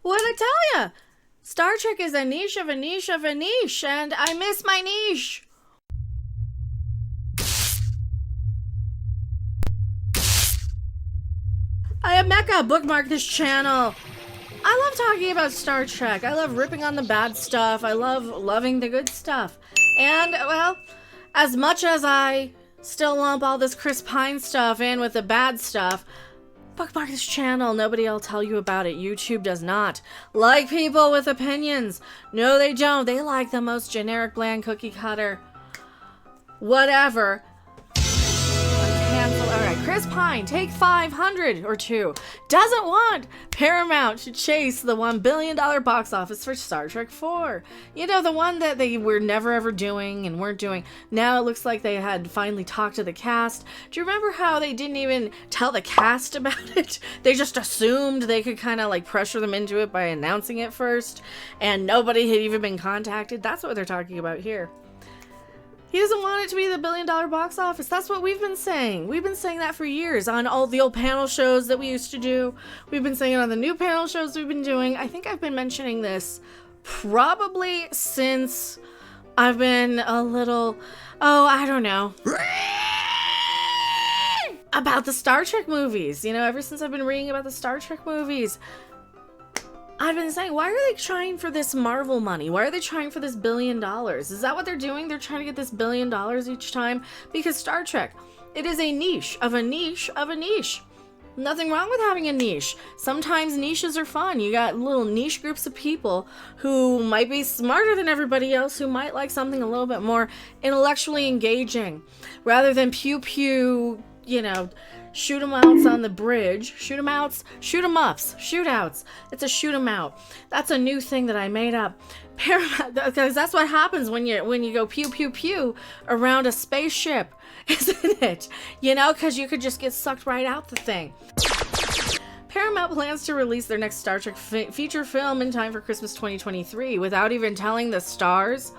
What'd I tell ya? Star Trek is a niche of a niche of a niche, and I miss my niche. I am Mecca. Bookmark this channel. I love talking about Star Trek. I love ripping on the bad stuff. I love loving the good stuff. And, well, as much as I still lump all this Chris Pine stuff in with the bad stuff, bookmark this channel. Nobody will tell you about it. YouTube does not like people with opinions. No, they don't. They like the most generic, bland, cookie cutter, whatever. Cancel. All right, Chris Pine, take 500 or 2. Doesn't want Paramount to chase the $1 billion box office for Star Trek 4. You know, the one that they were never ever doing and weren't doing. Now it looks like they had finally talked to the cast. Do you remember how they didn't even tell the cast about it? They just assumed they could kind of like pressure them into it by announcing it first, and nobody had even been contacted. That's what they're talking about here. He doesn't want it to be the $1 billion box office. That's what we've been saying. We've been saying that for years on all the old panel shows that we used to do. We've been saying it on the new panel shows we've been doing. I think I've been mentioning this probably since I've been a little, I don't know, about the Star Trek movies. You know, ever since I've been reading about the Star Trek movies, I've been saying, why are they trying for this Marvel money? Why are they trying for this $1 billion? Is that what they're doing? They're trying to get this $1 billion each time? Because Star Trek, it is a niche of a niche of a niche. Nothing wrong with having a niche. Sometimes niches are fun. You got little niche groups of people who might be smarter than everybody else, who might like something a little bit more intellectually engaging, rather than pew-pew, you know, shoot 'em outs on the bridge. Shoot 'em outs, shoot 'em ups, shootouts. It's a shoot 'em out. That's a new thing that I made up. Paramount, because that's what happens when you go pew pew pew around a spaceship, isn't it? You know, because you could just get sucked right out the thing. Paramount plans to release their next Star Trek feature film in time for Christmas 2023 without even telling the stars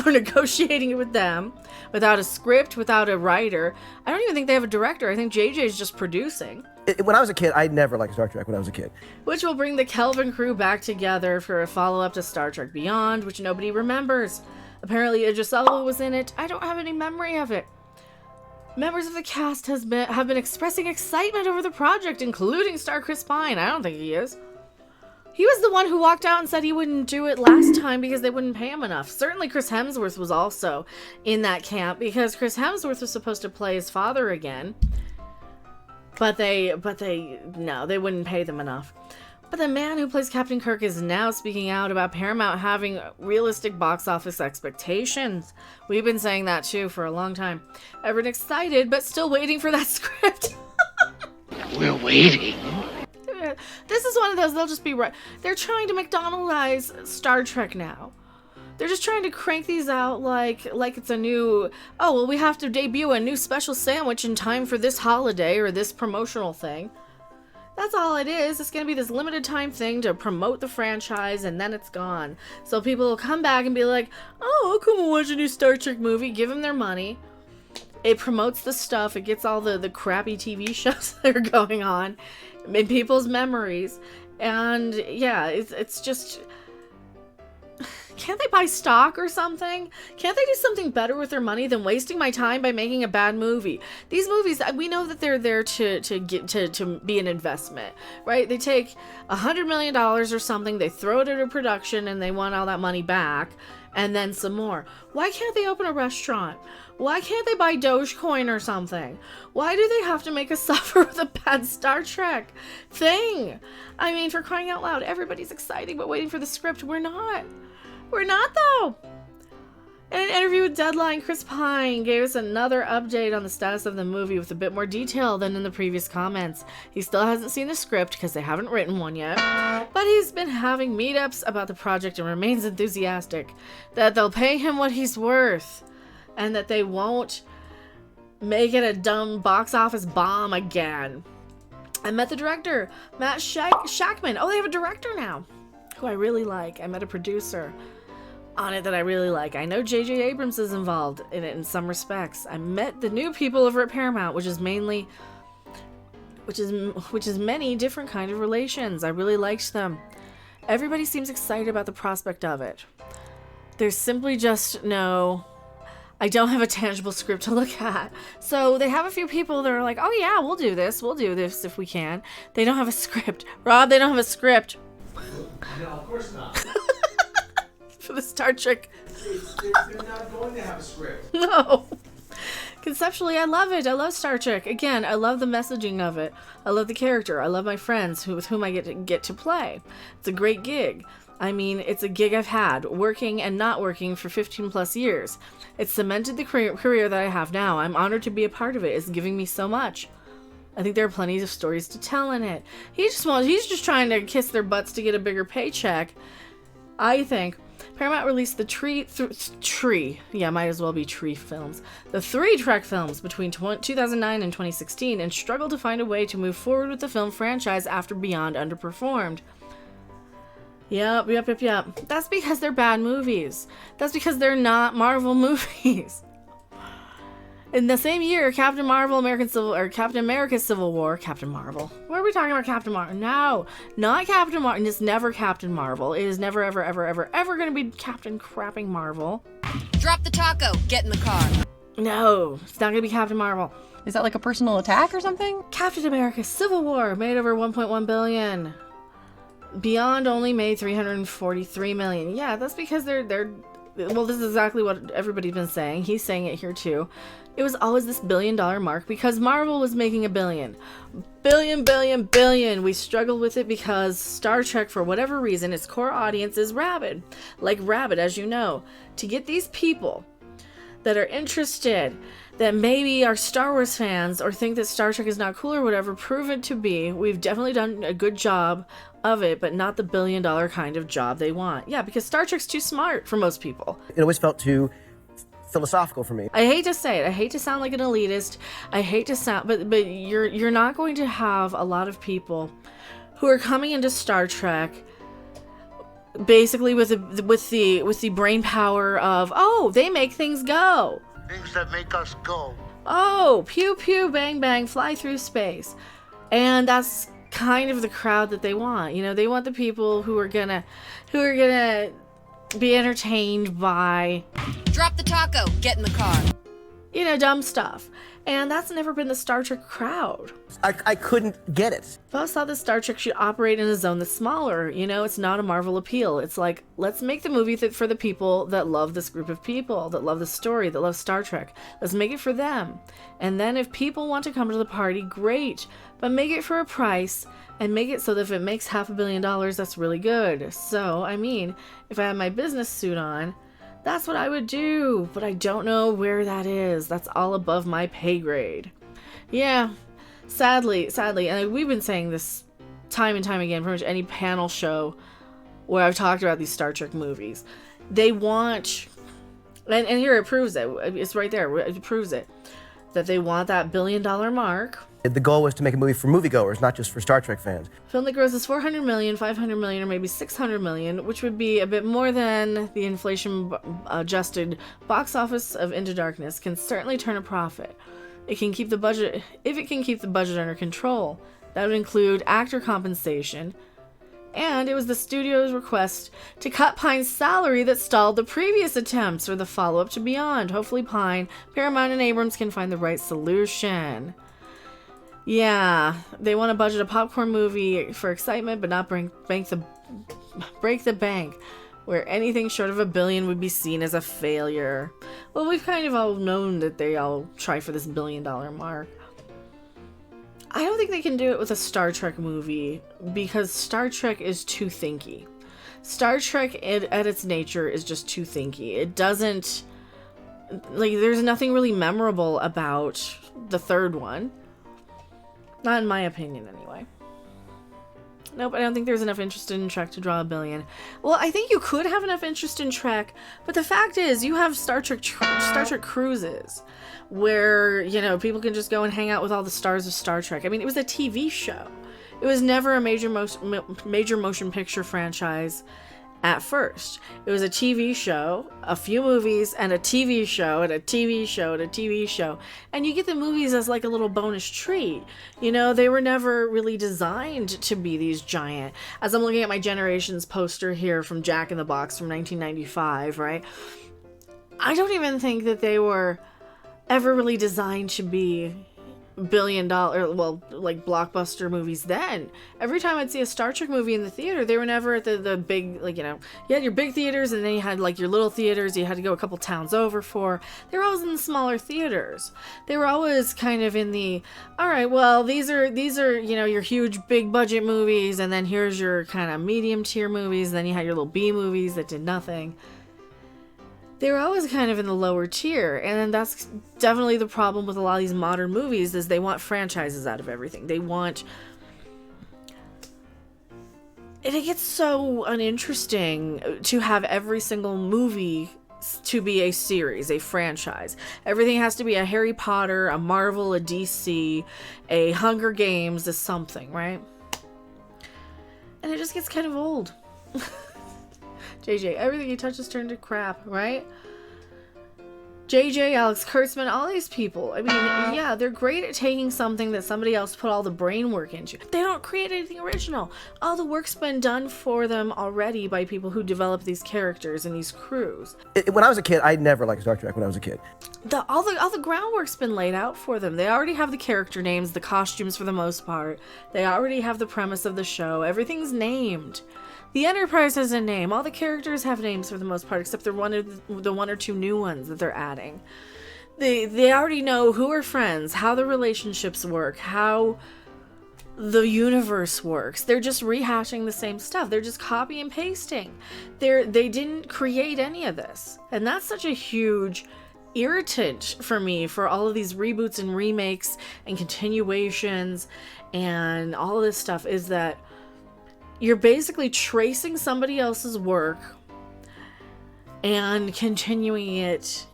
or negotiating it with them, without a script, without a writer. I don't even think they have a director. I think JJ is just producing. When I was a kid, I never liked Star Trek when I was a kid. Which will bring the Kelvin crew back together for a follow-up to Star Trek Beyond, which nobody remembers. Apparently Idris Elba was in it. I don't have any memory of it. Members of the cast have been expressing excitement over the project, including star Chris Pine. I don't think he is. He was the one who walked out and said he wouldn't do it last time because they wouldn't pay him enough. Certainly Chris Hemsworth was also in that camp because Chris Hemsworth was supposed to play his father again. But they wouldn't pay them enough. But the man who plays Captain Kirk is now speaking out about Paramount having realistic box office expectations. We've been saying that too for a long time. Everyone excited, but still waiting for that script. We're waiting. This is one of those, they'll just be right. They're trying to McDonaldize Star Trek now. They're just trying to crank these out like it's a new, we have to debut a new special sandwich in time for this holiday or this promotional thing. That's all it is. It's going to be this limited time thing to promote the franchise, and then it's gone. So people will come back and be like, I'll come watch a new Star Trek movie. Give them their money. It promotes the stuff. It gets all the crappy TV shows that are going on in people's memories. And yeah, it's just, can't they buy stock or something? Can't they do something better with their money than wasting my time by making a bad movie? These movies, we know that they're there to be an investment, right? They take $100 million or something, they throw it into production, and they want all that money back, and then some more. Why can't they open a restaurant? Why can't they buy Dogecoin or something? Why do they have to make us suffer with a bad Star Trek thing? I mean, for crying out loud, everybody's excited but waiting for the script. We're not. We're not, though. In an interview with Deadline, Chris Pine gave us another update on the status of the movie with a bit more detail than in the previous comments. He still hasn't seen the script because they haven't written one yet, but he's been having meetups about the project and remains enthusiastic that they'll pay him what he's worth and that they won't make it a dumb box office bomb again. I met the director, Matt Shackman. Oh, they have a director now, who I really like. I met a producer on it that I really like. I know JJ Abrams is involved in it in some respects. I met the new people over at Paramount, which is many different kind of relations. I really liked them. Everybody seems excited about the prospect of it. There's simply just no... I don't have a tangible script to look at. So they have a few people that are like, oh yeah, we'll do this if we can. They don't have a script. Rob, they don't have a script. No, of course not. For the Star Trek. They're not going to have a script. No. Conceptually, I love it. I love Star Trek. Again, I love the messaging of it. I love the character. I love my friends with whom I get to play. It's a great gig. I mean, it's a gig I've had, working and not working for 15 plus years. It's cemented the career that I have now. I'm honored to be a part of it. It's giving me so much. I think there are plenty of stories to tell in it. He's just trying to kiss their butts to get a bigger paycheck. I think Paramount released the Tree. Yeah, might as well be Tree films. The 3 Trek films between 2009 and 2016 and struggled to find a way to move forward with the film franchise after Beyond underperformed. Yep. That's because they're bad movies. That's because they're not Marvel movies. In the same year, Captain America's Civil War. Captain Marvel. What are we talking about, Captain Marvel? No, not Captain Marvel. It's never Captain Marvel. It is never, ever, ever, ever, ever going to be Captain Crapping Marvel. Drop the taco. Get in the car. No, it's not going to be Captain Marvel. Is that like a personal attack or something? Captain America's Civil War made over $1.1 billion. Beyond only made $343 million. Yeah, that's because they're well, this is exactly what everybody's been saying. He's saying it here too. It was always this $1 billion mark because Marvel was making $1 billion. Billion. We struggled with it because Star Trek, for whatever reason, its core audience is rabid. Like rabid, as you know. To get these people that are interested, that maybe are Star Wars fans or think that Star Trek is not cool or whatever, prove it to be. We've definitely done a good job of it, but not the $1 billion kind of job they want. Yeah, because Star Trek's too smart for most people. It always felt too philosophical for me. I hate to say it. I hate to sound like an elitist. I hate to sound, but you're not going to have a lot of people who are coming into Star Trek basically with the brain power of, oh, they make things go. Things that make us go. Oh, pew pew, bang bang, fly through space. And that's kind of the crowd that they want. You know, they want the people who are gonna be entertained by, Drop the taco. Get in the car. you know, dumb stuff. And that's never been the Star Trek crowd. I couldn't get it. I've always thought that Star Trek should operate in a zone that's smaller. You know, it's not a Marvel appeal. It's like, let's make the movie for the people that love this group of people, that love the story, that love Star Trek. Let's make it for them. And then if people want to come to the party, great. But make it for a price and make it so that if it makes $500 million, that's really good. So, I mean, if I had my business suit on, that's what I would do, but I don't know where that is. That's all above my pay grade. Yeah, sadly, and we've been saying this time and time again, pretty much any panel show where I've talked about these Star Trek movies. They want, and here it proves it. It's right there. It proves it. That they want that $1 billion mark. The goal was to make a movie for moviegoers, not just for Star Trek fans. Film that grosses $400 million, $500 million, or maybe $600 million, which would be a bit more than the inflation-adjusted box office of Into Darkness, can certainly turn a profit. It can keep the budget, if it can keep the budget under control. That would include actor compensation, and it was the studio's request to cut Pine's salary that stalled the previous attempts or the follow-up to Beyond. Hopefully Pine, Paramount, and Abrams can find the right solution. Yeah, they want to budget a popcorn movie for excitement, but not break the bank, where anything short of $1 billion would be seen as a failure. Well, we've kind of all known that they all try for this $1 billion mark. I don't think they can do it with a Star Trek movie because Star Trek is too thinky. Star Trek at its nature is just too thinky. It doesn't, like, there's nothing really memorable about the third one. Not in my opinion, anyway. Nope, I don't think there's enough interest in Trek to draw $1 billion. Well, I think you could have enough interest in Trek, but the fact is, you have Star Trek cruises, where, you know, people can just go and hang out with all the stars of Star Trek. I mean, it was a TV show. It was never a major motion picture franchise, at first. It was a TV show, a few movies, and a TV show, and a TV show, and a TV show. And you get the movies as like a little bonus treat. You know, they were never really designed to be these giant. As I'm looking at my Generations poster here from Jack in the Box from 1995, right? I don't even think that they were ever really designed to be billion-dollar, well, like blockbuster movies then. Every time I'd see a Star Trek movie in the theater, they were never at the big, like, you know, you had your big theaters and then you had like your little theaters you had to go a couple towns over for. They were always in the smaller theaters. They were always kind of in the, all right, well, these are, you know, your huge big budget movies, and then here's your kind of medium tier movies, and then you had your little B movies that did nothing. They were always kind of in the lower tier, and that's definitely the problem with a lot of these modern movies is they want franchises out of everything. They want... And it gets so uninteresting to have every single movie to be a series, a franchise. Everything has to be a Harry Potter, a Marvel, a DC, a Hunger Games, a something, right? And it just gets kind of old. JJ, everything you touch is turned to crap, right? JJ, Alex Kurtzman, all these people. I mean, yeah, they're great at taking something that somebody else put all the brain work into. They don't create anything original. All the work's been done for them already by people who develop these characters and these crews. When I was a kid, I never liked Star Trek when I was a kid. All the groundwork's been laid out for them. They already have the character names, the costumes for the most part. They already have the premise of the show. Everything's named. The Enterprise has a name. All the characters have names for the most part, except the one or two new ones that they're adding. They already know who are friends, how the relationships work, how the universe works. They're just rehashing the same stuff. They're just copy and pasting. They didn't create any of this. And that's such a huge irritant for me for all of these reboots and remakes and continuations and all of this stuff is that you're basically tracing somebody else's work and continuing it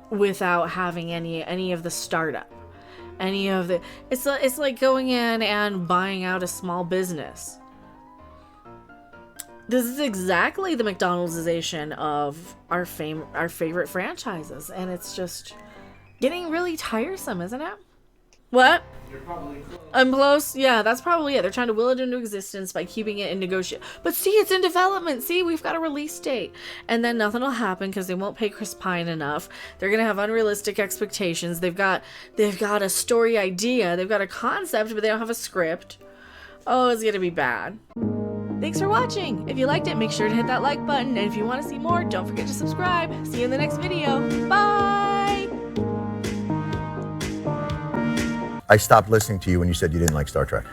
without having any of the startup, any of the. It's like going in and buying out a small business. This is exactly the McDonald'sization of our favorite franchises, and it's just getting really tiresome, isn't it? What? You're probably close. I'm close. Yeah, that's probably it. They're trying to will it into existence by keeping it in negotiation. But see, it's in development. See, we've got a release date. And then nothing will happen because they won't pay Chris Pine enough. They're going to have unrealistic expectations. They've got a story idea. They've got a concept, but they don't have a script. Oh, it's going to be bad. Thanks for watching. If you liked it, make sure to hit that like button. And if you want to see more, don't forget to subscribe. See you in the next video. Bye! I stopped listening to you when you said you didn't like Star Trek.